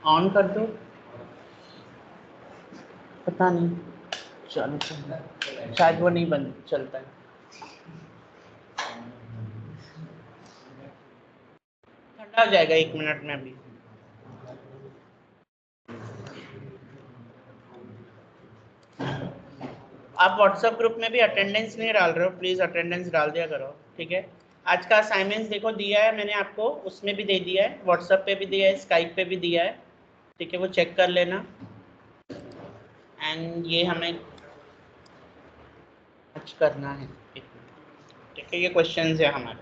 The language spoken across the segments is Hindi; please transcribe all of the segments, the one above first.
ऑन कर दो, पता नहीं चालू शायद वो नहीं बंद चलता है। ठंडा हो जाएगा 1 मिनट में अभी। आप व्हाट्सएप ग्रुप में भी अटेंडेंस नहीं डाल रहे हो, प्लीज अटेंडेंस डाल दिया करो, ठीक है। आज का असाइनमेंट्स देखो दिया है मैंने आपको, उसमें भी दे दिया है, व्हाट्सएप पे भी दिया है, स्काइप पे भी दिया है, ठीक है, वो चेक कर लेना। एंड ये हमें आज करना है, ठीक है। ये क्वेश्चंस है हमारे।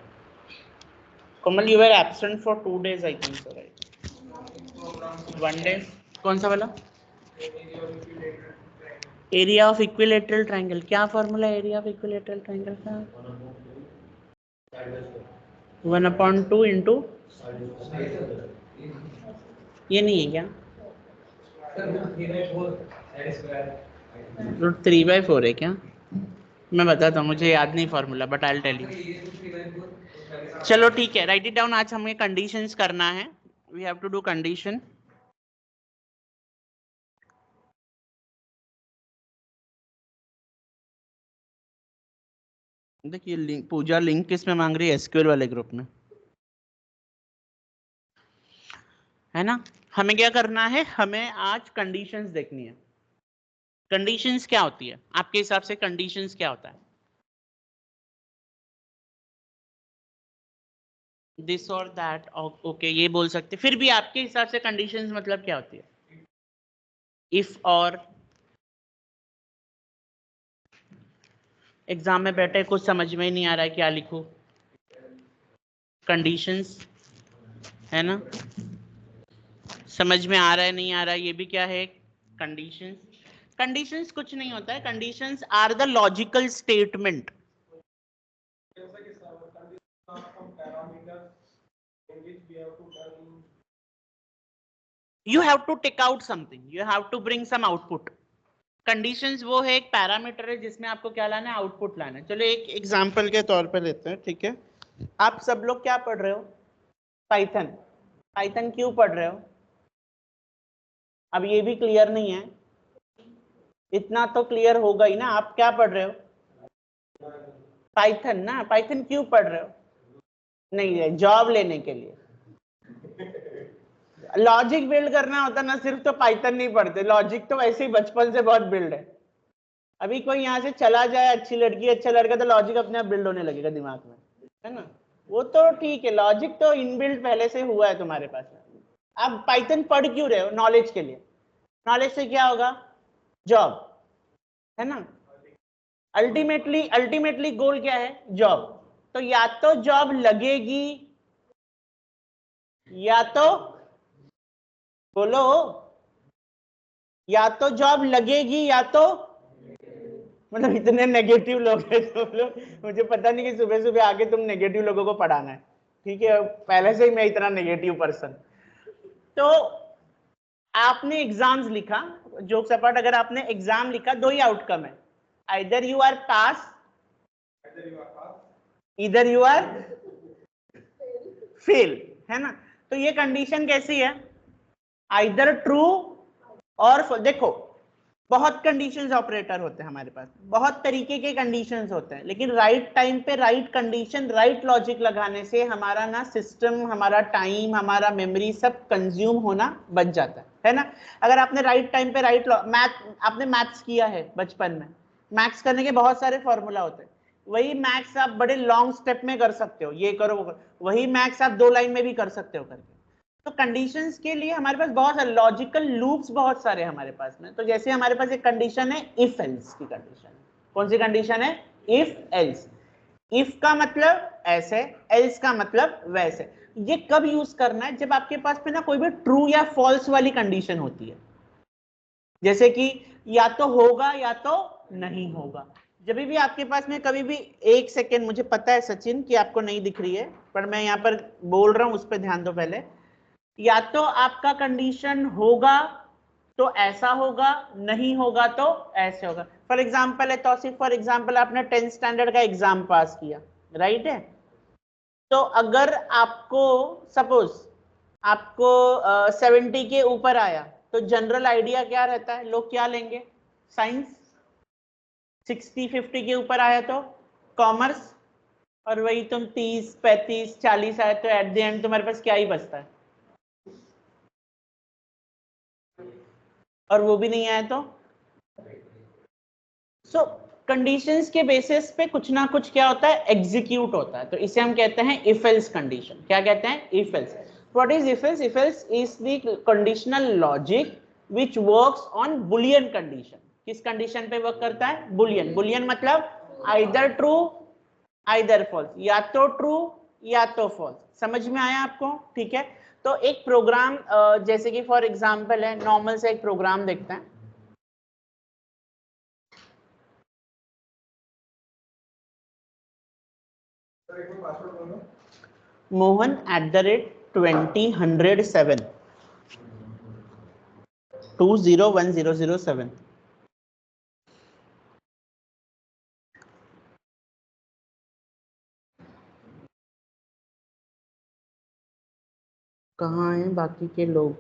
Komal you were absent for 2 days I think so, right? 1 day कौन सा वाला? Area of equilateral triangle. क्या फॉर्मूला है एरिया ऑफ इक्विलेटरल ट्रायंगल का? 1/2 इंटू, ये नहीं है क्या? √3/4 है क्या? मैं बताता हूँ, मुझे याद नहीं formula, but I will tell you. चलो ठीक है, राइट इट डाउन। आज हमें कंडीशंस करना है, we have to do condition. देखिए लिंक, पूजा लिंक किस में मांग रही है? एसक्यूएल वाले ग्रुप में, है ना। हमें क्या करना है, हमें आज कंडीशंस देखनी है। कंडीशंस क्या होती है आपके हिसाब से? कंडीशंस क्या होता है? दिस और दैट, ओके, ये बोल सकते। फिर भी आपके हिसाब से कंडीशंस मतलब क्या होती है? इफ और। एग्जाम में बैठे कुछ समझ में ही नहीं आ रहा है, क्या लिखूं? कंडीशंस, है ना। समझ में आ रहा है नहीं आ रहा है, ये भी क्या है? कंडीशंस। कंडीशंस कुछ नहीं होता है, conditions are the logical statement. You have to take out something, you have to bring some output. Conditions वो है, एक पैरामीटर है जिसमें आपको क्या लाना है? आउटपुट लाना है। चलो एक एग्जांपल के तौर पे लेते हैं, ठीक है। आप सब लोग क्या पढ़ रहे हो? पाइथन। पाइथन क्यों पढ़ रहे हो? अब ये भी क्लियर नहीं है, इतना तो क्लियर होगा ही ना। आप क्या पढ़ रहे हो? पाइथन ना। पाइथन क्यों पढ़ रहे हो? नहीं है, जॉब लेने के लिए। लॉजिक बिल्ड करना होता ना सिर्फ, तो पाइथन नहीं पढ़ते। लॉजिक तो वैसे ही बचपन से बहुत बिल्ड है। अभी कोई यहाँ से चला जाए, अच्छी लड़की अच्छा लड़का, तो लॉजिक अपने आप बिल्ड होने लगेगा दिमाग में, है ना। वो तो ठीक है, लॉजिक तो इनबिल्ट पहले से हुआ है तुम्हारे पास। आप पाइथन पढ़ क्यों रहे हो? नॉलेज के लिए। नॉलेज से क्या होगा? जॉब, है ना। अल्टीमेटली गोल क्या है? जॉब। तो या तो जॉब लगेगी, या तो, बोलो, या तो जॉब लगेगी या तो, मतलब इतने नेगेटिव लोग हैं तुम लोग, मुझे पता नहीं कि सुबह सुबह आके तुम नेगेटिव लोगों को पढ़ाना है, ठीक है। पहले से ही मैं इतना नेगेटिव पर्सन। तो आपने एग्जाम्स लिखा, जोक्स अपार्ट, अगर आपने एग्जाम लिखा, दो ही आउटकम है, आइदर यू आर पास, इधर यू आर फेल, है ना। तो ये कंडीशन कैसी है? आइदर ट्रू और देखो, बहुत कंडीशंस ऑपरेटर होते हैं हमारे पास, बहुत तरीके के कंडीशंस होते हैं, लेकिन राइट टाइम पे राइट कंडीशन, राइट लॉजिक लगाने से हमारा ना सिस्टम, हमारा टाइम, हमारा मेमोरी सब कंज्यूम होना बच जाता है ना। अगर आपने राइट टाइम पे राइट आपने मैथ्स किया है बचपन में, मैथ्स करने के बहुत सारे फॉर्मूला होते हैं। वही मैथ्स आप बड़े लॉन्ग स्टेप में कर सकते हो, ये करो वो करो। वही मैथ्स आप 2 लाइन में भी कर सकते हो करके। तो कंडीशंस के लिए हमारे पास बहुत सारे लॉजिकल लूप्स, बहुत सारे हमारे पास में। तो जैसे हमारे पास एक कंडीशन है इफ एल्स की कंडीशन। कौन सी कंडीशन है? If else. इफ का मतलब ऐसे, एल्स का मतलब वैसे। ये कब यूज करना है? जब आपके पास में ना कोई भी ट्रू या फॉल्स वाली कंडीशन होती है, जैसे कि या तो होगा या तो नहीं होगा। जब भी आपके पास में कभी भी, एक सेकेंड, मुझे पता है सचिन कि आपको नहीं दिख रही है, पर मैं यहाँ पर बोल रहा हूँ, उस पर ध्यान दो पहले। या तो आपका कंडीशन होगा तो ऐसा होगा, नहीं होगा तो ऐसे होगा। फॉर एग्जाम्पल है तौसीफ, फॉर एग्जाम्पल आपने 10th स्टैंडर्ड का एग्जाम पास किया, राइट है? तो अगर आपको सपोज आपको 70 के ऊपर आया, तो जनरल आइडिया क्या रहता है, लोग क्या लेंगे, साइंस। 60-50 के ऊपर आया तो कॉमर्स, और वही तुम 30-35-40 आए तो एट द एंड तुम्हारे पास क्या ही बचता है, और वो भी नहीं आया तो। सो कंडीशंस के बेसिस पे कुछ ना कुछ क्या होता है, एग्जीक्यूट होता है। तो इसे हम कहते हैं इफ एल्स कंडीशन। क्या कहते हैं, if else. What is if else? If else is the conditional logic which works on Boolean condition. किस कंडीशन पे वर्क करता है, बुलियन। बुलियन मतलब आइदर ट्रू आइदर फॉल्स, या तो ट्रू या तो फॉल्स। समझ में आया आपको? ठीक है। तो एक प्रोग्राम जैसे कि फॉर एग्जांपल है, नॉर्मल से एक प्रोग्राम देखते हैं। Mohan@2007 201007। कहाँ हैं बाकी के लोग?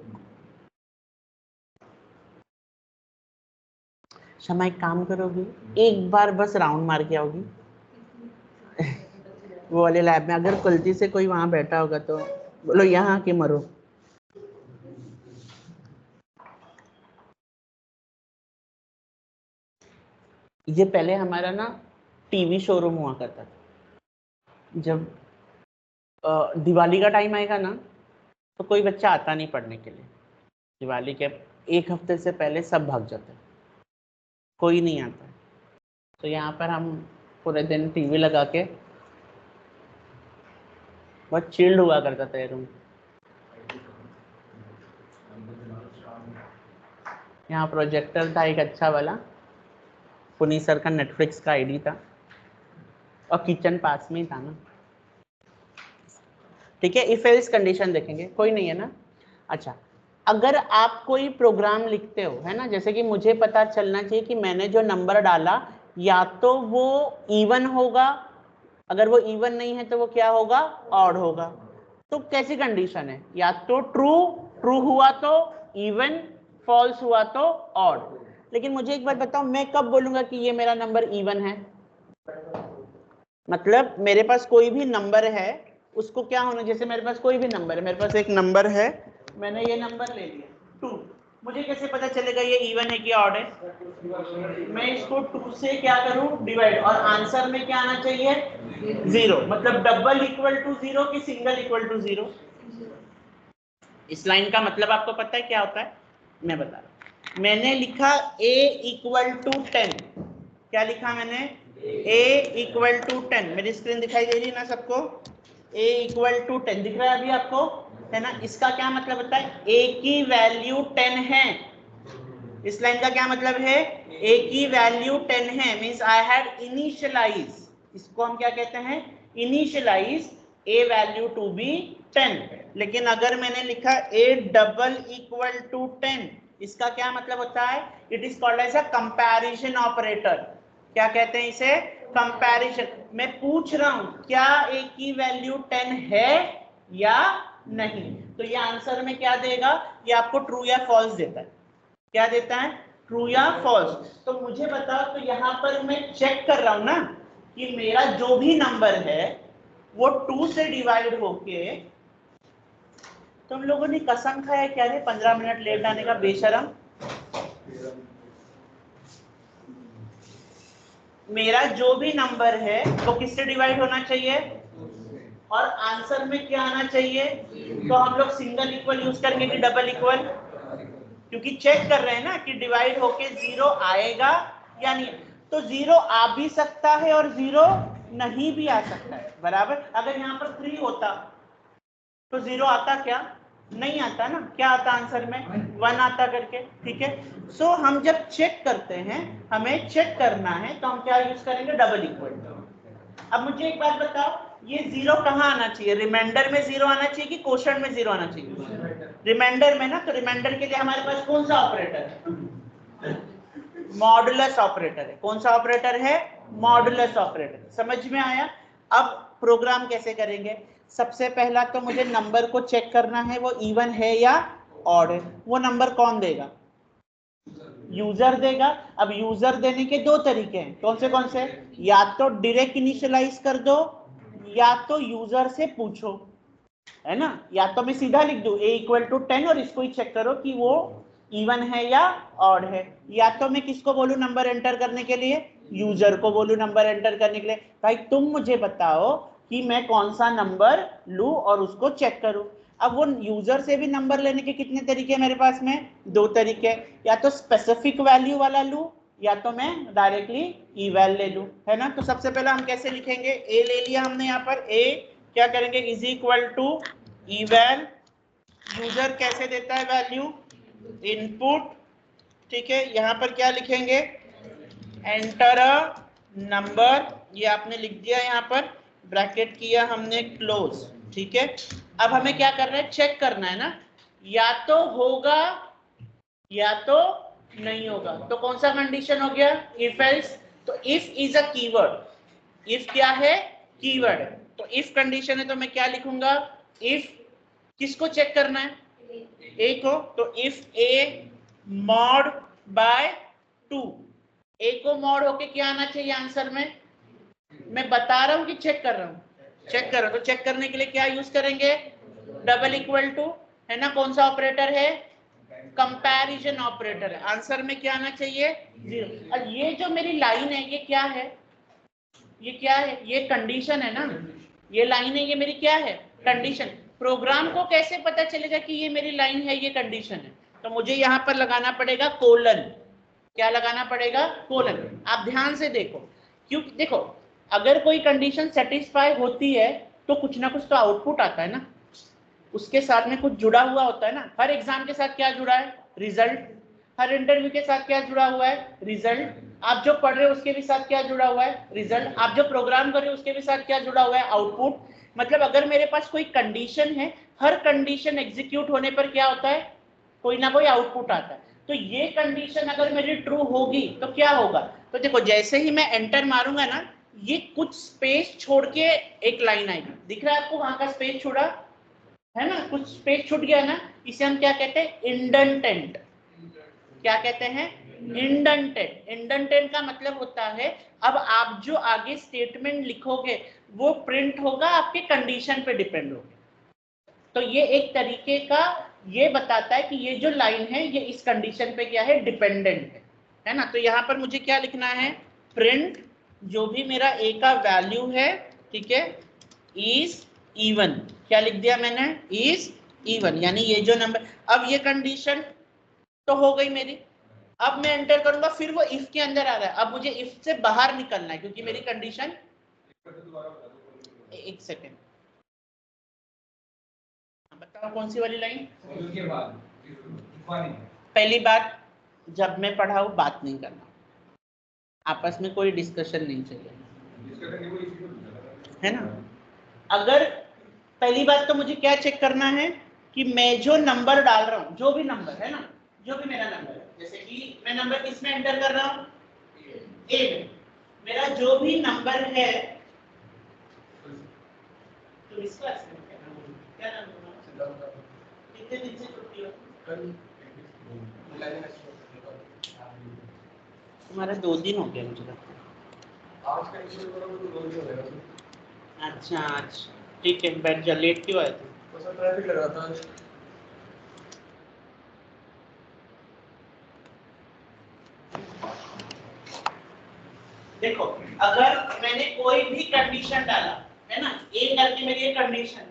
शमा एक काम करोगी, एक बार बस राउंड मार के आओगी वो वाले लैब में। अगर गलती से कोई वहां बैठा होगा तो बोलो यहाँ के मरो। ये पहले हमारा ना टीवी शोरूम हुआ करता था। जब दिवाली का टाइम आएगा ना, तो कोई बच्चा आता नहीं पढ़ने के लिए। दिवाली के 1 हफ्ते से पहले सब भाग जाते हैं, कोई नहीं आता। तो यहाँ पर हम पूरे दिन टीवी लगा के, बहुत चिल्ड हुआ करता था ये रूम। यहाँ प्रोजेक्टर था एक अच्छा वाला, पुनी सर का नेटफ्लिक्स का आईडी था, और किचन पास में ही था ना। ठीक है, इफ एल्स कंडीशन देखेंगे, कोई नहीं है ना। अच्छा, अगर आप कोई प्रोग्राम लिखते हो, है ना, जैसे कि मुझे पता चलना चाहिए कि मैंने जो नंबर डाला या तो वो इवन होगा, अगर वो इवन नहीं है तो वो क्या होगा, ऑड होगा। तो कैसी कंडीशन है, या तो ट्रू, ट्रू हुआ तो इवन, फॉल्स हुआ तो ऑड। लेकिन मुझे एक बात बताओ, मैं कब बोलूंगा कि ये मेरा नंबर इवन है? मतलब मेरे पास कोई भी नंबर है, उसको क्या होना, जैसे मेरे पास कोई भी नंबर है, मेरे पास एक नंबर है, मैंने ये नंबर ले लिया 2, मुझे कैसे पता चलेगा ये इवन है कि ऑड है? मैं इसको 2 से क्या करूं, डिवाइड, और आंसर में क्या आना चाहिए, 0। मतलब डबल इक्वल टू 0 कि सिंगल इक्वल टू 0? इस लाइन का मतलब आपको पता है क्या होता है? मैं बता रहा हूं। मैंने लिखा a इक्वल टू 10। क्या लिखा मैंने? a equal to 10। मेरी स्क्रीन दिखाई दे रही है ना सबको? a इक्वल टू 10 दिख रहा है अभी आपको, है ना? इसका क्या मतलब होता है, a की वैल्यू 10 है। इस लाइन का क्या मतलब है, a की वैल्यू 10 है, मींस आई हैड इनिशियलाइज, इसको हम क्या कहते हैं, initialize a value to be 10। लेकिन अगर मैंने लिखा a डबल इक्वल टू 10, इसका क्या मतलब होता है, it is called as a comparison operator. क्या कहते हैं इसे, कंपैरिजन। मैं पूछ रहा हूं क्या a की वैल्यू 10 है या नहीं, तो ये आंसर में क्या देगा, ये आपको ट्रू या फॉल्स देता है। क्या देता है, ट्रू या फॉल्स। तो मुझे बताओ, तो यहां पर मैं चेक कर रहा हूं ना कि मेरा जो भी नंबर है वो 2 से डिवाइड होके, तुम लोगों ने कसम खाया क्या रे 15 मिनट लेट आने का, बेशरम। मेरा जो भी नंबर है वो किससे डिवाइड होना चाहिए, और आंसर में क्या आना चाहिए। तो हम लोग सिंगल इक्वल यूज करेंगे कि डबल इक्वल, क्योंकि चेक कर रहे हैं ना कि डिवाइड होके 0 आएगा या नहीं। तो 0 आ भी सकता है और 0 नहीं भी आ सकता है, बराबर। अगर यहाँ पर 3 होता तो 0 आता क्या, नहीं आता ना, क्या आता आंसर में 1 आता करके, ठीक है। सो हम जब चेक करते हैं, हमें चेक करना है तो हम क्या यूज करेंगे, डबल इक्वल टू। अब मुझे एक बात बताओ, ये 0 कहाँ आना चाहिए, रिमाइंडर में 0 आना चाहिए कि क्वोशंट में 0 आना चाहिए, रिमाइंडर में ना। तो रिमाइंडर के लिए हमारे पास कौन सा ऑपरेटर है, मॉडुलस ऑपरेटर है। कौन सा ऑपरेटर है, मॉडुलस ऑपरेटर। समझ में आया। अब प्रोग्राम कैसे करेंगे, सबसे पहला तो मुझे नंबर को चेक करना है वो इवन है या ऑड है। वो नंबर कौन देगा, यूजर देगा। अब यूजर देने के दो तरीके हैं, कौन से, या तो डायरेक्ट इनिशियलाइज कर दो या तो यूजर से पूछो, है ना। या तो मैं सीधा लिख दूं a इक्वल टू 10 और इसको ही चेक करो कि वो इवन है या ऑड है। या तो मैं किसको बोलूं नंबर एंटर करने के लिए, यूजर को बोलूं नंबर एंटर करने के लिए। भाई तुम मुझे बताओ कि मैं कौन सा नंबर लूं और उसको चेक करूं। अब वो यूजर से भी नंबर लेने के कितने तरीके मेरे पास में, दो तरीके, या तो स्पेसिफिक वैल्यू वाला लूं या तो मैं डायरेक्टली इवैल ले लूं, है ना। तो सबसे पहले हम कैसे लिखेंगे, ए ले लिया हमने यहाँ पर, ए क्या करेंगे, इज इक्वल टू इवैल, यूजर कैसे देता है वैल्यू, इनपुट, ठीक है। यहाँ पर क्या लिखेंगे, एंटर अ नंबर, ये आपने लिख दिया, यहाँ पर ब्रैकेट किया हमने क्लोज, ठीक है। अब हमें क्या करना है, चेक करना है ना, या तो होगा या तो नहीं होगा। तो कौन सा कंडीशन हो गया, इफ एल्स। तो if is a keyword, if क्या है, कीवर्ड है। तो इफ कंडीशन है तो मैं क्या लिखूंगा, इफ किसको चेक करना है, ए को। तो इफ ए मॉड बाय 2, ए को मॉड होके क्या आना चाहिए आंसर में, मैं बता रहा हूं कि चेक कर रहा हूं, चेक कर रहा हूं। तो चेक करने के लिए क्या यूज करेंगे, डबल इक्वल टू, है ना। कौन सा ऑपरेटर है, कंपैरिजन ऑपरेटर है। आंसर में क्या आना चाहिए, 0। और ये जो मेरी लाइन है ये क्या है, ये क्या है, ये कंडीशन है ना, ये लाइन है, ये मेरी क्या है, कंडीशन। प्रोग्राम को कैसे पता चलेगा कि ये मेरी लाइन है, ये कंडीशन है, तो मुझे यहाँ पर लगाना पड़ेगा कोलन। क्या लगाना पड़ेगा, कोलन। आप ध्यान से देखो, क्योंकि देखो अगर कोई कंडीशन सेटिस्फाई होती है तो कुछ ना कुछ तो आउटपुट आता है ना, उसके साथ में कुछ जुड़ा हुआ होता है ना। हर एग्जाम के साथ क्या जुड़ा है, रिजल्ट। हर इंटरव्यू के साथ क्या जुड़ा हुआ है, रिजल्ट। आप जो पढ़ रहे हो उसके भी साथ क्या जुड़ा हुआ है, रिजल्ट। आप जो प्रोग्राम कर रहे हो उसके भी साथ क्या जुड़ा हुआ है, आउटपुट। मतलब अगर मेरे पास कोई कंडीशन है, हर कंडीशन एग्जीक्यूट होने पर क्या होता है, कोई ना कोई आउटपुट आता है। तो ये कंडीशन अगर मेरी ट्रू होगी तो क्या होगा, तो देखो जैसे ही मैं एंटर मारूंगा ना, ये कुछ स्पेस छोड़ के एक लाइन आएगी, दिख रहा है आपको वहां का स्पेस छोड़ा है ना, कुछ स्पेस छूट गया ना, इसे हम क्या कहते हैं, इंडेंटेंट। क्या कहते हैं, इंडेंटेंट। इंडेंटेंट का मतलब होता है अब आप जो आगे स्टेटमेंट लिखोगे वो प्रिंट होगा आपके कंडीशन पे डिपेंड होगा। तो ये एक तरीके का ये बताता है कि ये जो लाइन है ये इस कंडीशन पे क्या है, डिपेंडेंट है ना। तो यहाँ पर मुझे क्या लिखना है, प्रिंट जो भी मेरा ए का वैल्यू है, ठीक है, इज इवन। क्या लिख दिया मैंने, इज इवन, यानी ये जो नंबर। अब ये कंडीशन तो हो गई मेरी। अब मैं एंटर करूंगा, फिर वो इफ के अंदर आ रहा है, अब मुझे इफ से बाहर निकलना है क्योंकि मेरी कंडीशन, एक सेकेंड बताओ कौन सी वाली लाइन, पहली बात, जब मैं पढ़ाऊं बात नहीं करना, आपस में कोई डिस्कशन नहीं चाहिए, है ना। अगर पहली बात तो मुझे क्या चेक करना है कि मैं जो नंबर डाल रहा हूं, जो भी नंबर है ना, जो भी मेरा नंबर है, जैसे कि मैं नंबर किसमें एंटर कर रहा हूं, ए में। मेरा जो भी नंबर है, तो इस क्लास में क्या नाम है, कितने दिन से छुट्टी हो, तुम्हारा 2 दिन हो गया मुझे लगता है। अच्छा अच्छा ठीक है, बैठ जा, लेट क्यों आए थे, ट्रैफिक लगा था। देखो अगर मैंने कोई भी कंडीशन डाला है ना, ए करके मेरी ये कंडीशन,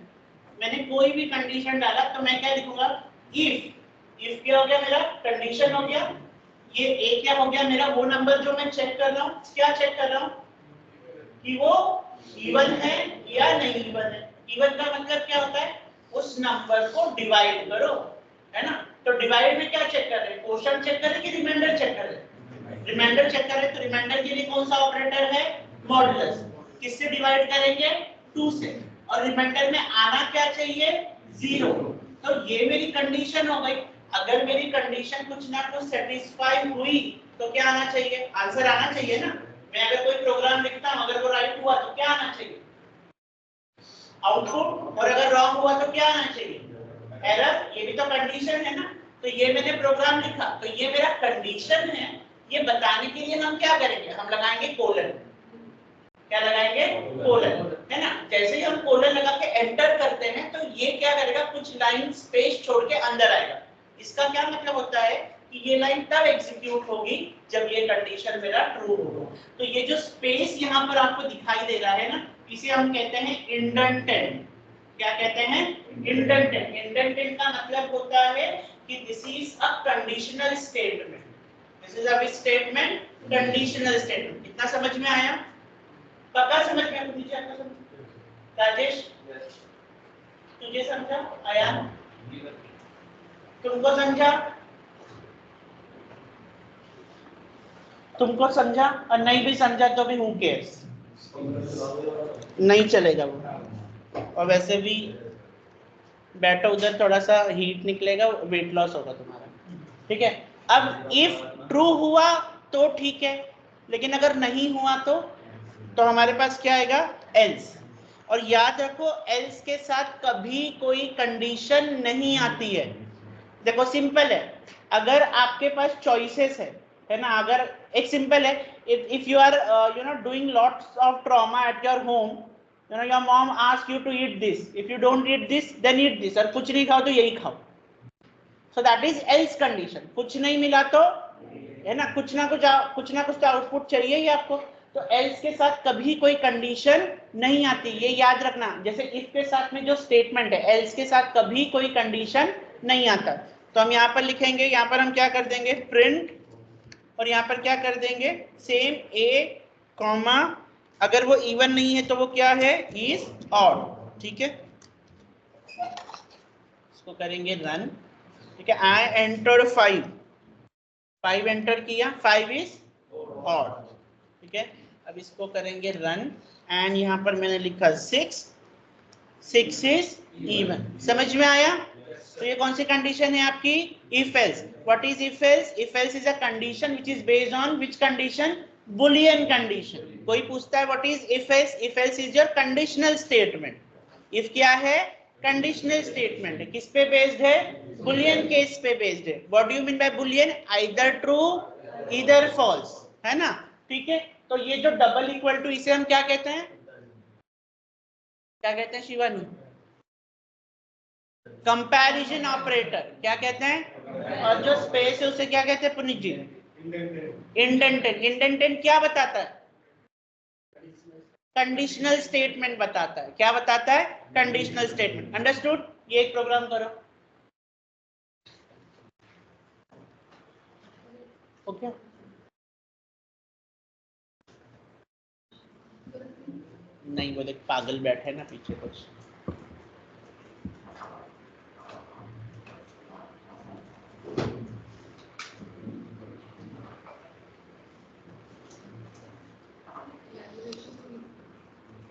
मैंने कोई भी कंडीशन डाला तो मैं क्या लिखूंगा, इफ क्या हो गया मेरा, कंडीशन हो गया, ये ए क्या हो गया मेरा, वो नंबर जो मैं चेक कर रहा हूँ, क्या चेक कर रहा हूँ कि वो इवन है या नहीं इवन है। इवन का मतलब क्या होता है, उस नंबर को डिवाइड करो, है ना। तो डिवाइड में क्या चेक कर रहे हैं, क्वोशंट चेक कर रहे हैं कि रिमाइंडर चेक कर रहे हैं, रिमाइंडर चेक कर रहे हैं। तो रिमाइंडर के लिए कौन सा ऑपरेटर है, मॉडुलस। किससे डिवाइड करेंगे, 2 से, और रिमाइंडर में आना क्या चाहिए, 0। तो ये मेरी कंडीशन हो गई। अगर मेरी कंडीशन कुछ ना कुछ सेटिस्फाई हुई तो क्या आना चाहिए, आंसर आना चाहिए ना। मैं अगर कोई प्रोग्राम लिखता हूं, अगर वो राइट हुआ तो क्या आना चाहिए, आउटपुट, और अगर रॉन्ग हुआ तो क्या आना चाहिए, एरर। ये भी तो कंडीशन है ना। तो ये मैंने प्रोग्राम लिखा, तो ये मेरा कंडीशन है। ये बताने के लिए हम क्या करेंगे, हम लगाएंगे कोलन। क्या लगाएंगे, कोलन, है ना। जैसे ही हम कोलन लगा के एंटर करते हैं तो ये क्या करेगा, कुछ लाइन स्पेस छोड़ के अंदर आएगा। इसका क्या मतलब होता है कि ये लाइन तब एग्जीक्यूट होगी जब ये कंडीशन मेरा ट्रू होगा। तो ये जो स्पेस यहाँ पर आपको दिखाई दे रहा है ना, इसे हम कहते हैं इंडेंटेंट। क्या कहते हैं, इंडेंटेंट। इंडेंटेंट का मतलब होता है कि this is a conditional statement, this is a statement, conditional statement. इतना समझ में आया, पक्का समझ में, नीचे आपको समझ, राजेश तुझे समझा, आयान तुमको समझा, तुमको समझा, और नहीं भी समझा तो भी हूं केयर्स, नहीं चलेगा वो। और वैसे भी बैठो उधर, थोड़ा सा हीट निकलेगा, वेट लॉस होगा तुम्हारा, ठीक है। अब इफ ट्रू हुआ तो ठीक है, लेकिन अगर नहीं हुआ तो हमारे पास क्या आएगा, एल्स। और याद रखो, एल्स के साथ कभी कोई कंडीशन नहीं आती है। देखो सिंपल है, अगर आपके पास चॉइसेस है ना। अगर एक सिंपल है, if you are doing lots of trauma at your home, your mom ask you to eat this, if you don't eat this then eat this, और कुछ नहीं खाओ तो यही खाओ। So that is else condition. कुछ नहीं मिला तो, है ना, कुछ ना कुछ तो आउटपुट चाहिए ही आपको। तो एल्स के साथ कभी कोई कंडीशन नहीं आती, ये याद रखना। जैसे इफ के साथ में जो स्टेटमेंट है, एल्स के साथ कभी कोई कंडीशन नहीं आता। तो हम यहाँ पर लिखेंगे, यहाँ पर हम क्या कर देंगे, प्रिंट, और यहाँ पर क्या कर देंगे, सेम ए कॉमा, अगर वो इवन नहीं है तो वो क्या है, इज ऑड, ठीक है। इसको करेंगे रन, ठीक है। आई एंटर 5 एंटर किया, 5 इज ऑड, ठीक है। अब इसको करेंगे रन, एंड यहाँ पर मैंने लिखा 6 इज इवन। समझ में आया। तो ये कौन सी कंडीशन है आपकी, if else. What is if else, if else is a condition which is based on which condition, boolean condition. कोई पूछता है what is if else, if else is your conditional statement. If क्या है, कंडीशनल स्टेटमेंट है, किस पे बेस्ड है, बुलियन केस पे बेस्ड है। What do you mean by boolean, either true either false, है ना, ठीक है। तो ये जो डबल इक्वल टू, इसे हम क्या कहते हैं, क्या कहते हैं शिवानी, कंपैरिजन ऑपरेटर, क्या कहते हैं। और जो स्पेस है उसे क्या कहते हैं पुनीत जी, इंडेंटेंट। इंडेंटेंट क्या बताता है, कंडीशनल स्टेटमेंट बताता है। क्या बताता है, कंडीशनल स्टेटमेंट। अंडरस्टूड। ये एक प्रोग्राम करो, ओके। नहीं, वो देख पागल बैठे ना पीछे कुछ।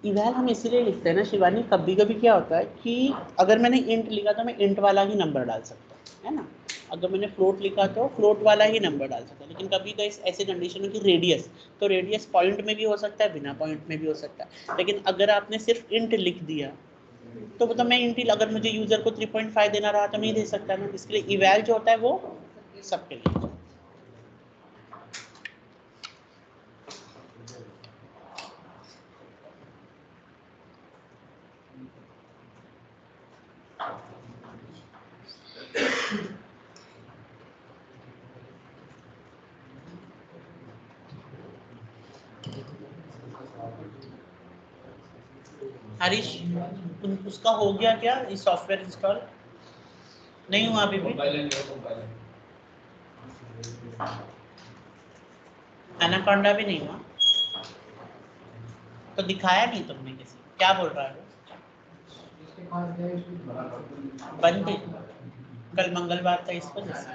इवैल हम इसीलिए लिखते हैं ना शिवानी, कभी कभी क्या होता है कि अगर मैंने इंट लिखा तो मैं इंट वाला ही नंबर डाल सकता हूँ, है ना। अगर मैंने फ्लोट लिखा तो फ्लोट वाला ही नंबर डाल सकता है। लेकिन कभी कभी ऐसे कंडीशन है कि रेडियस, तो रेडियस पॉइंट में भी हो सकता है, बिना पॉइंट में भी हो सकता है। लेकिन अगर आपने सिर्फ इंट लिख दिया तो मतलब मैं इंट, अगर मुझे यूजर को 3.5 देना रहा तो नहीं दे सकता ना। इसके लिए इवैल जो होता है वो सबके लिए। हरीश, उसका हो गया क्या, इस सॉफ्टवेयर इंस्टॉल नहीं हुआ अभी भी, एनाकोंडा भी नहीं हुआ, तो दिखाया नहीं तुमने किसी, क्या बोल रहा है, बंद है, कल मंगलवार था इस वजह से,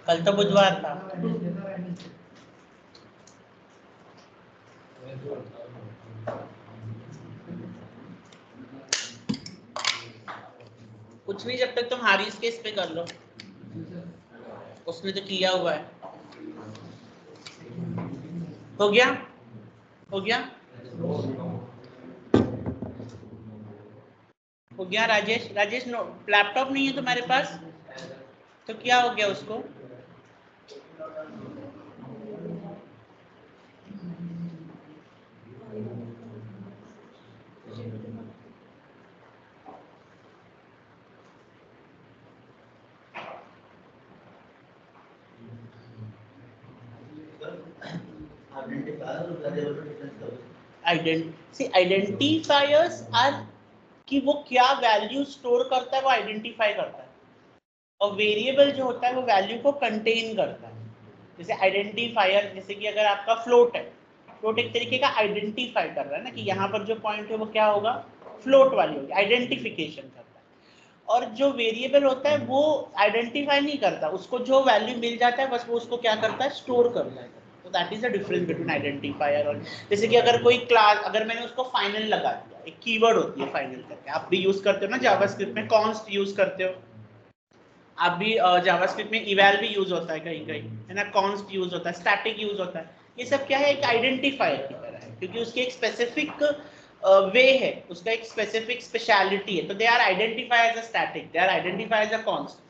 कल तो बुधवार था। कुछ नहीं, जब तक तुम हारिस केस पे कर लो, उसने तो किया हुआ है। हो गया, हो गया, हो गया। राजेश, राजेश नो लैपटॉप नहीं है तुम्हारे पास तो क्या हो गया उसको? आइडेंटिफायर्स आर कि वो क्या वैल्यू स्टोर करता है वो आइडेंटिफाई करता है, और वेरिएबल जो होता है वो वैल्यू को कंटेन करता है। जैसे आइडेंटिफायर, जैसे कि अगर आपका फ्लोट है, फ्लोट एक तरीके का आइडेंटिफाई कर रहा है ना कि यहाँ पर जो पॉइंट है वो क्या होगा, फ्लोट वाली होगी, आइडेंटिफिकेशन करता है। और जो वेरिएबल होता है वो आइडेंटिफाई नहीं करता, उसको जो वैल्यू मिल जाता है बस वो उसको क्या करता है, स्टोर करता है। तो that is the difference between identifier और, जैसे कि अगर कोई क्लास, अगर मैंने उसको फाइनल लगा दिया, एक कीवर्ड होती है फाइनल करके, आप भी यूज करते हो ना जावास्क्रिप्ट में, कॉन्स्ट यूज करते हो आप भी, जावास्क्रिप्ट में इवैल भी यूज होता है कहीं कहीं, है ना, कॉन्स्ट यूज होता है, स्टैटिक यूज होता है। ये सब क्या है, एक आइडेंटिफायर की तरह है, क्योंकि उसकी एक स्पेसिफिक वे है, उसका एक स्पेसिफिक स्पेशलिटी है। तो they are identify as a static, they are identify as a const.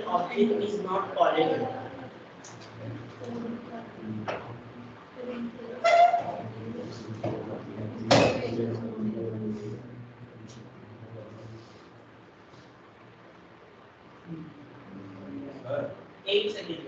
Object is not falling. Eight seconds.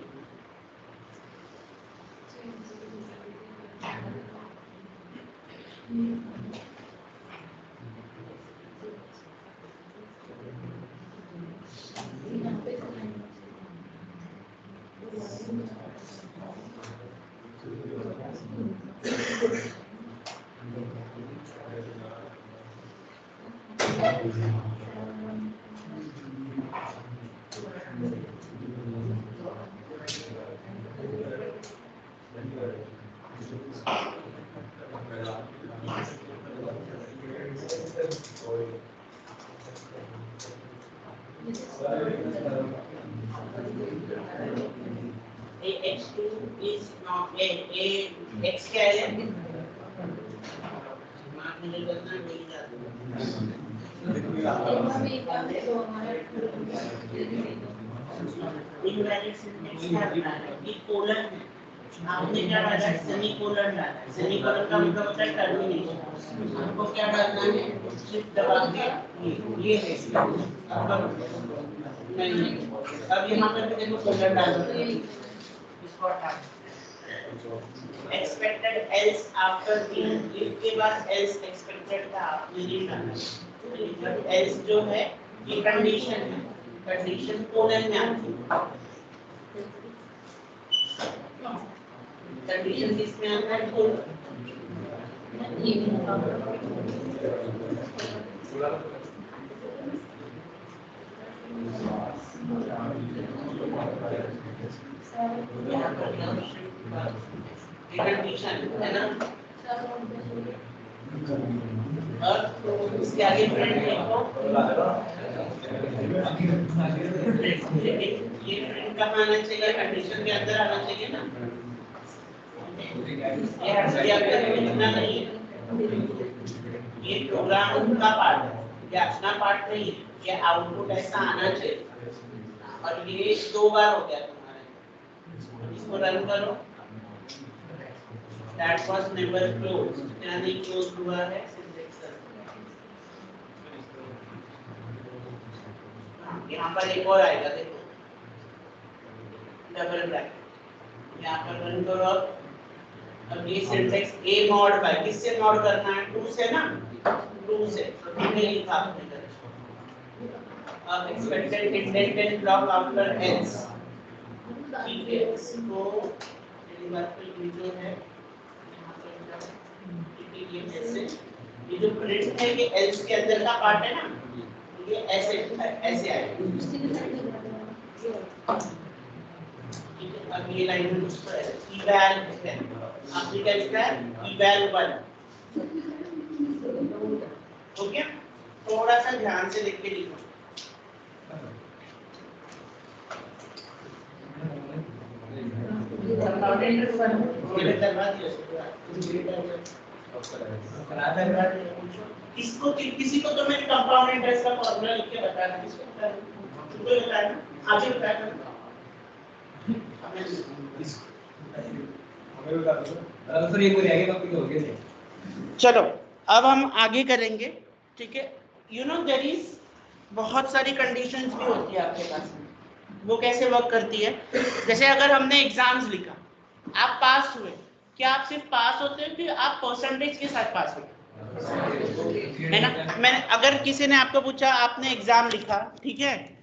X2 is not a X क्या है? मार्क मिले बदलना नहीं जाता। इनवैलिड सिंटेक्स क्या बना है? कि कोलन आपने क्या डाला है? सेमीकोलन डाला है। सेमीकोलन का मतलब होता है टर्मिनेशन। आपको क्या डालना है? शिफ्ट दबा के ये है नहीं। अब यहाँ पर भी देखो कोलन डाल दो। इसको हटा expected else after if के बाद else expected था आपने नहीं डाला। else जो है ये कंडीशन है। कंडीशन कोलन में आती है। कंडीशन किसमें आता है? कोलन। कंडीशन है ना? और इसके आगे फ्रेंड देखो ये फ्रेंड कहाँ आना चाहिए? कंडीशन के अंदर आना चाहिए ना? ये हटिया इतना नहीं है। ये प्रोग्राम का पार्ट है, ये अपना पार्ट नहीं है। ये आउटपुट ऐसा आना चाहिए। और ये 2 बार हो गया तुम्हारे। इसको रन करो, that was never closed, क्या नहीं क्लोज हुआ है, यहाँ पर एक और आएगा, देखो डबल ब्रैकेट, यहाँ पर रन करो। अब ये सिंटेक्स ए मॉड बाय, किससे मॉड करना है, 2 से ना, 2 से, तो ठीक है लिखा आपने। अब expected indented block after else, ठीक है, इसको पहली बात तो ये जो है यहाँ पर ये ऐसे, ये जो प्रिंट है ये एल्स के अंदर का पार्ट है ना, ये ऐसे ऐसे आएगा। अब ये लाइन में कुछ इवैल है, आपने क्या लिखा है, इवैल 1, ओके, थोड़ा सा ध्यान से लिख के लिखो। किसी को तो मैं कंपाउंड इंटरेस्ट का फॉर्मूला लिख के बता दूं, किसको बता दूं, तुमको बता दूं, आगे बता दूं, चलो अब हम आगे करेंगे, ठीक है। यू नो देयर इज बहुत सारी कंडीशंस भी होती है आपके पास में, वो कैसे वर्क करती है। जैसे अगर हमने एग्जाम्स लिखा, आप पास हुए, क्या आप सिर्फ पास होते हो कि आप परसेंटेज के साथ पास हुए, है ना। मैंने अगर किसी ने आपको पूछा, आपने एग्जाम लिखा, ठीक है,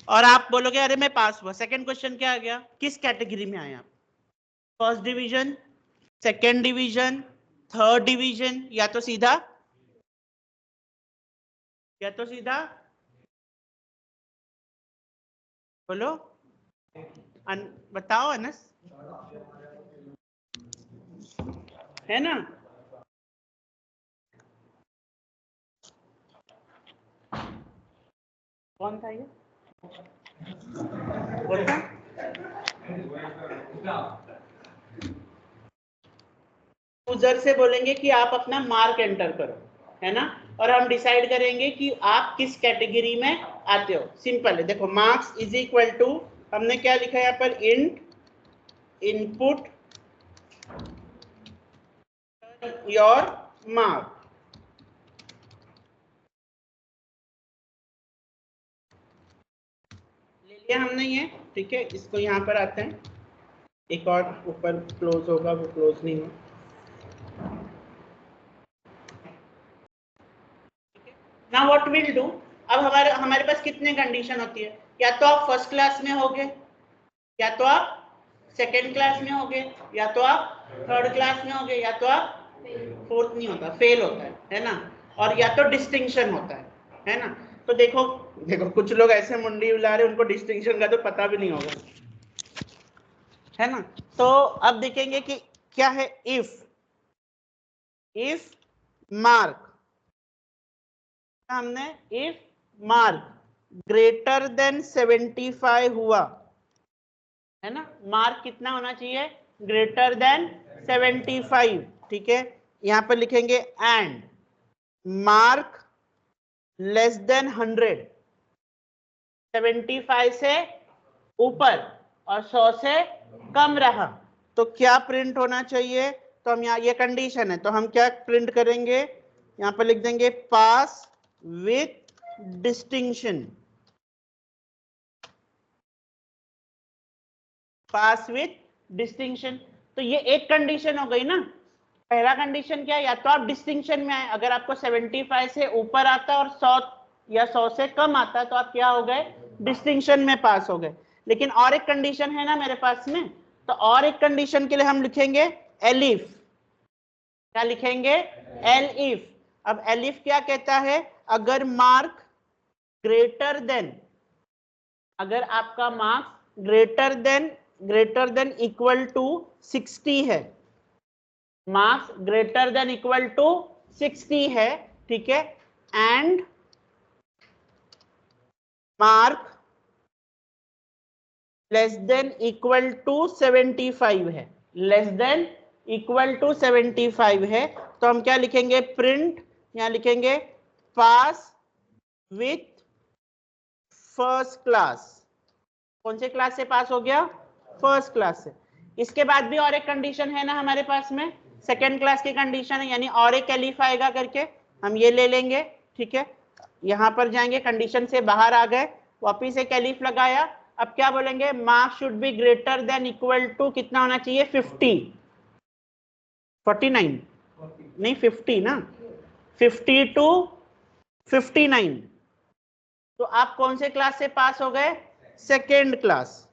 और आप बोलोगे अरे मैं पास हुआ, सेकंड क्वेश्चन क्या आ गया, किस कैटेगरी में आए आप, first division, second division, third division, या तो सीधा बोलो, बताओ अनस, है ना। कौन था ये, बोलता यूजर से बोलेंगे कि आप अपना मार्क एंटर करो, है ना, और हम डिसाइड करेंगे कि आप किस कैटेगरी में आते हो। सिंपल है, देखो मार्क्स इज इक्वल टू, हमने क्या लिखा है यहाँ पर, इंट इनपुट योर मार्क, ले लिया हमने ये, ठीक है। इसको यहाँ पर आते हैं, एक और ऊपर क्लोज होगा, वो क्लोज नहीं हो, ना व्हाट विल डू। अब हमारे पास कितने कंडीशन होती है, या तो आप फर्स्ट क्लास में होगे, या तो आप सेकेंड क्लास में होगे, या तो आप थर्ड क्लास में होगे, या तो आप फोर्थ नहीं होता, फेल होता है ना, और या तो डिस्टिंक्शन होता है ना। तो देखो कुछ लोग ऐसे मुंडी उला रहे, उनको डिस्टिंक्शन का तो पता भी नहीं होगा, है ना। तो अब देखेंगे कि क्या है, इफ मार्क, हमने इफ मार्क ग्रेटर देन 75 हुआ, है ना, मार्क कितना होना चाहिए, ग्रेटर देन 75, ठीक है। यहां पर लिखेंगे एंड मार्क लेस देन 100, 75 से ऊपर और 100 से कम रहा तो क्या प्रिंट होना चाहिए। तो हम यहाँ, ये कंडीशन है, तो हम क्या प्रिंट करेंगे, यहाँ पर लिख देंगे pass with distinction, pass with distinction. तो ये एक कंडीशन हो गई ना। पहला कंडीशन क्या है, या तो आप डिस्टिंक्शन में आए, अगर आपको 75 से ऊपर आता है और 100 या 100 से कम आता है तो आप क्या हो गए, डिस्टिंक्शन में पास हो गए। लेकिन और एक कंडीशन है ना मेरे पास में, तो और एक कंडीशन के लिए हम लिखेंगे एलिफ, क्या लिखेंगे, एलिफ। अब एलिफ क्या कहता है, अगर मार्क ग्रेटर देन, अगर आपका marks greater than equal to 60 है, marks greater than equal to 60 है, ठीक है, and mark less than equal to 75 है, लेस देन इक्वल टू 75 है, तो हम क्या लिखेंगे, प्रिंट, यहां लिखेंगे पास विथ फर्स्ट क्लास। कौन से क्लास से पास हो गया, फर्स्ट क्लास से। इसके बाद भी और एक कंडीशन है ना हमारे पास में, सेकेंड क्लास की कंडीशन है, यानी और एक एलिफ आएगा करके हम ये ले लेंगे। ठीक है, यहां पर जाएंगे, कंडीशन से बाहर आ गए, वापिस एक एलिफ लगाया। अब क्या बोलेंगे, marks should be greater than equal to कितना होना चाहिए, 50, 49 नहीं 50 ना, 50 टू 59। तो आप कौन से क्लास से पास हो गए, सेकेंड क्लास।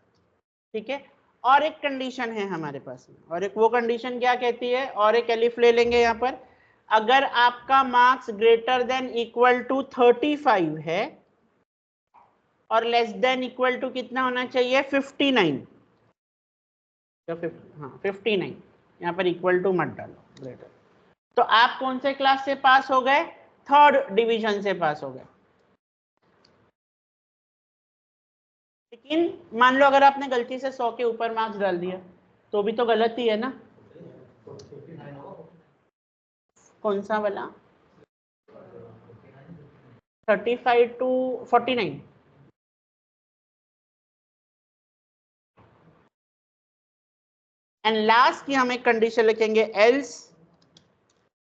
ठीक है, और एक कंडीशन है हमारे पास में, और एक वो कंडीशन क्या कहती है, और एक एलिफ ले लेंगे यहां पर, अगर आपका marks greater than equal to 35 है और लेस देन इक्वल टू कितना होना चाहिए, 59। तो हाँ 59, यहाँ पर इक्वल टू मत डालो, ग्रेटर। तो आप कौन से क्लास से पास हो गए, थर्ड डिवीजन से पास हो गए। लेकिन मान लो अगर आपने गलती से 100 के ऊपर मार्क्स डाल दिया तो भी तो गलत ही है ना। कौन सा वाला, 35 टू 49। एंड लास्ट की हम एक कंडीशन लिखेंगे, एल्स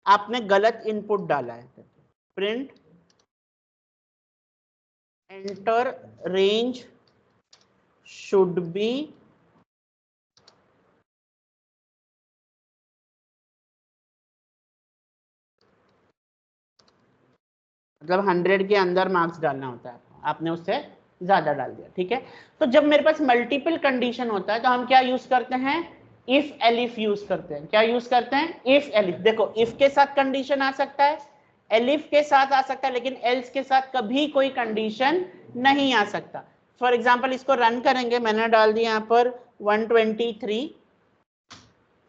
आपने गलत इनपुट डाला है, print enter range should be मतलब 100 के अंदर मार्क्स डालना होता है, आपने उससे ज्यादा डाल दिया। ठीक है, तो जब मेरे पास मल्टीपल कंडीशन होता है तो हम क्या यूज करते हैं, इफ एलिफ यूज करते हैं। क्या यूज करते हैं, इफ एलिफ। देखो इफ के साथ कंडीशन आ सकता है, एलिफ के साथ आ सकता है, लेकिन एल्स के साथ कभी कोई कंडीशन नहीं आ सकता। फॉर एग्जाम्पल इसको रन करेंगे, मैंने डाल दिया यहाँ पर 123,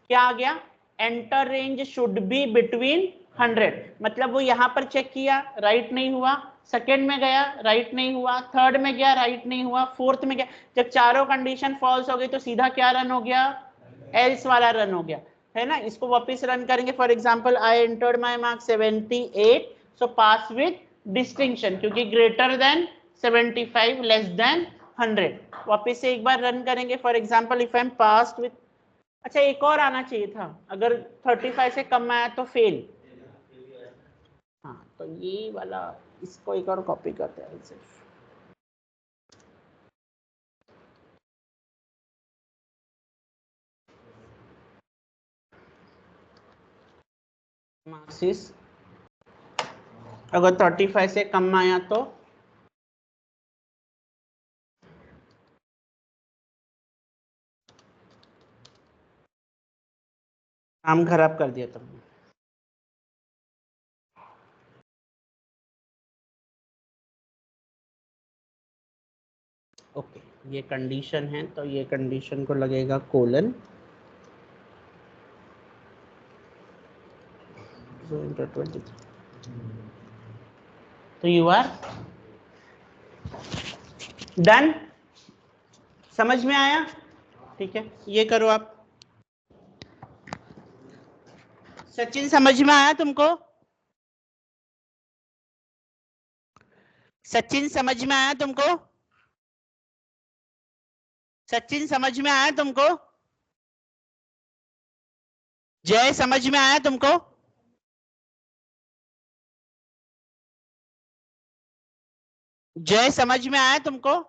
क्या आ गया, enter range should be between 100, मतलब वो यहां पर चेक किया, राइट नहीं हुआ, सेकेंड में गया, राइट नहीं हुआ, थर्ड में गया, राइट नहीं हुआ, फोर्थ में गया, जब चारों कंडीशन फॉल्स हो गई तो सीधा क्या रन हो गया, एल्स वाला रन हो गया, है ना। इसको वापस रन करेंगे, for example I entered my marks 78, so pass with distinction, क्योंकि ग्रेटर देन 75 लेस देन 100। वापिस से एक बार रन करेंगे, for example if I am passed with, अच्छा एक और आना चाहिए था, अगर 35 से कम आया तो फेल। हाँ तो ये वाला, इसको एक और कॉपी करते हैं सिर्फ, मार्क्सिस अगर 35 से कम आया तो काम खराब कर दिया तुमने। ओके, ये कंडीशन है तो ये कंडीशन को लगेगा कोलन, तो यू आर डन। समझ में आया, ठीक है, ये करो आप। सचिन समझ में आया तुमको, सचिन समझ में आया तुमको, सचिन समझ में आया तुमको, जय समझ में आया तुमको, जय समझ में आया तुमको,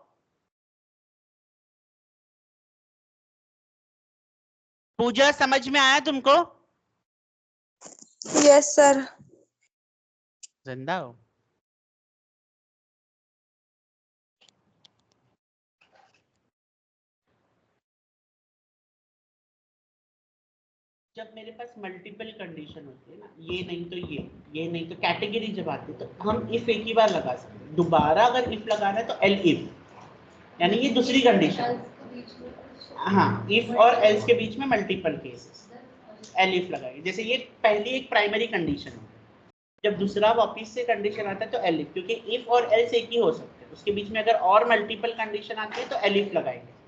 पूजा समझ में आया तुमको, यस सर। जिंदा हो। जब मेरे पास मल्टीपल कंडीशन होती है ना, ये नहीं तो ये नहीं तो कैटेगरी जब आती है तो हम इफ एक ही बार लगा सकते हैं। दोबारा अगर इफ लगाना है तो एल इफ, यानी ये दूसरी कंडीशन। हाँ, इफ और एल्स के बीच में मल्टीपल केसेस एल इफ लगाएंगे। जैसे ये पहली एक प्राइमरी कंडीशन है, जब दूसरा वापिस से कंडीशन आता है तो एल इफ, क्योंकि इफ और एल्स एक ही हो सकते हैं, उसके बीच में अगर और मल्टीपल कंडीशन आती है तो एल इफ लगाएंगे।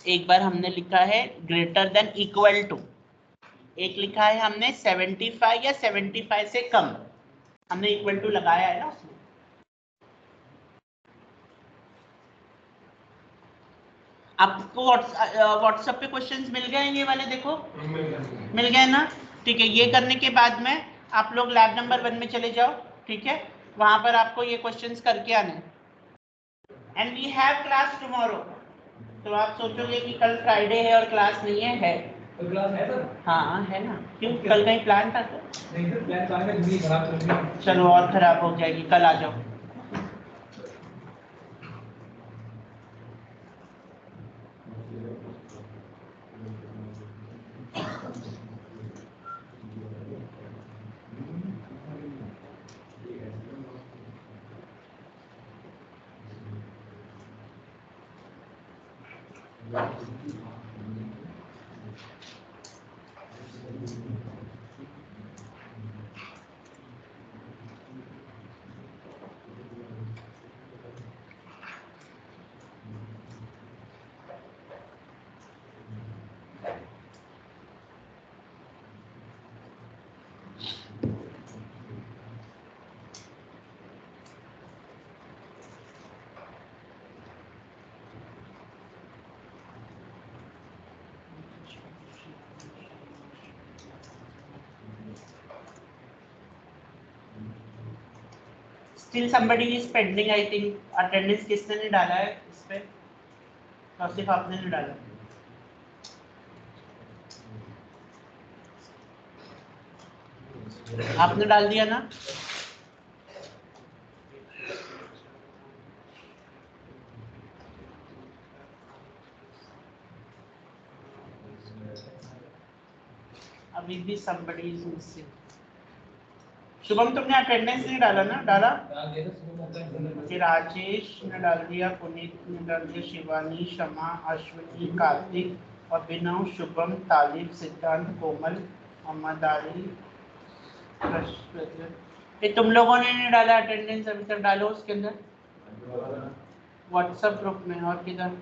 एक बार हमने लिखा है ग्रेटर देन इक्वल टू, एक लिखा है हमने 75 या 75 से कम, हमने इक्वल टू लगाया है ना उसमें। आपको व्हाट्सएप पे क्वेश्चंस मिल गए ये वाले, देखो मिल गए ना, ठीक है। ये करने के बाद में आप लोग लैब नंबर 1 में चले जाओ, ठीक है, वहां पर आपको ये क्वेश्चंस करके आने। And we have class tomorrow. तो आप सोचोगे कि कल फ्राइडे है और क्लास नहीं है, तो क्लास है सर? हाँ है ना। क्यों, कल कहीं प्लान था तो? नहीं सर, प्लान तो आने में खराब चल रही है। चलो और खराब हो जाएगी, कल आ जाओ। Still somebody is pending, I think. Attendance किसने नहीं डाला है इस पे? सिर्फ आपने नहीं डाला। आपने डाल दिया ना? अभी भी somebody is missing. शुभम तुमने अटेंडेंस नहीं डाला ना? डाला? कि राजेश ने डाल दिया, पुनीत ने डाल दिया, शिवानी, शमा, अश्विनी, कार्तिक, अभिनव, शुभम, तालिब, सिद्धांत, कोमल, मोहम्मद आली, ये तुम लोगों ने नहीं डाला अटेंडेंस अभी तक, डालो उसके अंदर व्हाट्सएप ग्रुप में। और किधर?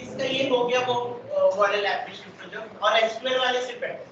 इसका ये हो गया वो वाले लैब में शिफ्ट हो जाओ और एसक्यूएल वाले से बैठ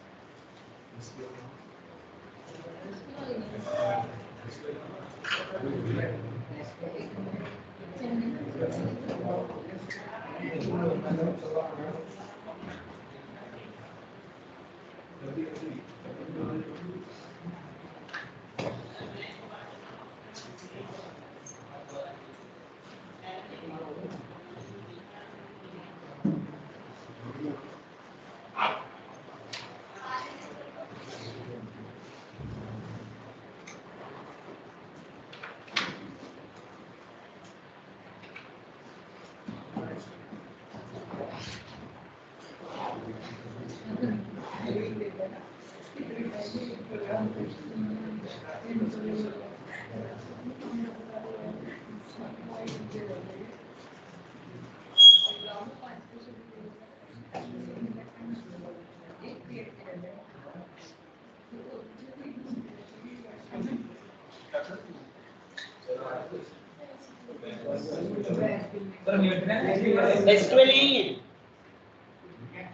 एसक्यूएल यही है।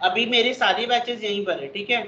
अभी मेरी सारी बैचेस यहीं पर है, ठीक है।